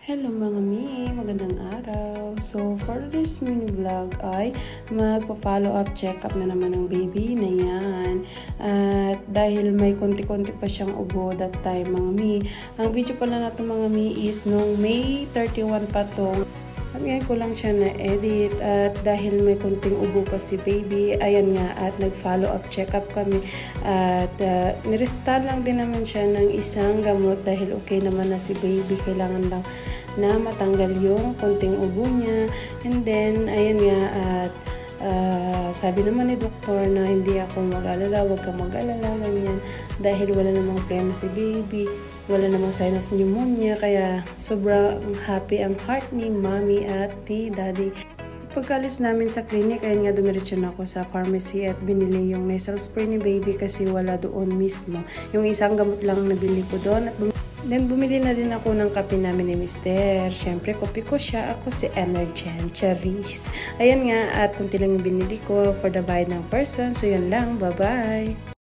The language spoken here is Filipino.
Hello mga mi, magandang araw. So for this mini vlog ay magpa-follow up check-up na naman ng baby na yan. At dahil may konti-konti pa siyang ubo that time mga mi, ang video pala na ito mga mi is nung May 31 pa to. At ngayon ko lang siya na-edit at dahil may konting ubo pa si baby, ayan nga at nag-follow up check-up kami at nirestan lang din naman siya ng isang gamot dahil okay naman na si baby, kailangan lang na matanggal yung konting ubo niya. And then, ayan nga at sabi naman ni doktor na hindi ako mag-alala, huwag kang mag-alala, ganyan. Dahil wala namang problema si baby, wala namang sign of pneumonia, kaya sobrang happy ang heart ni mommy at ni daddy. Pagkalis namin sa clinic, ayun nga dumiretso na ako sa pharmacy at binili yung nasal spray ni baby kasi wala doon mismo. Yung isang gamot lang nabili ko doon at then bumili na din ako ng kape namin ni Mister. Siyempre, kopi ko siya. Ako si Energen, Charis. Ayan nga, at kunti lang yung binili ko for the bayad ng person. So, yun lang. Bye-bye!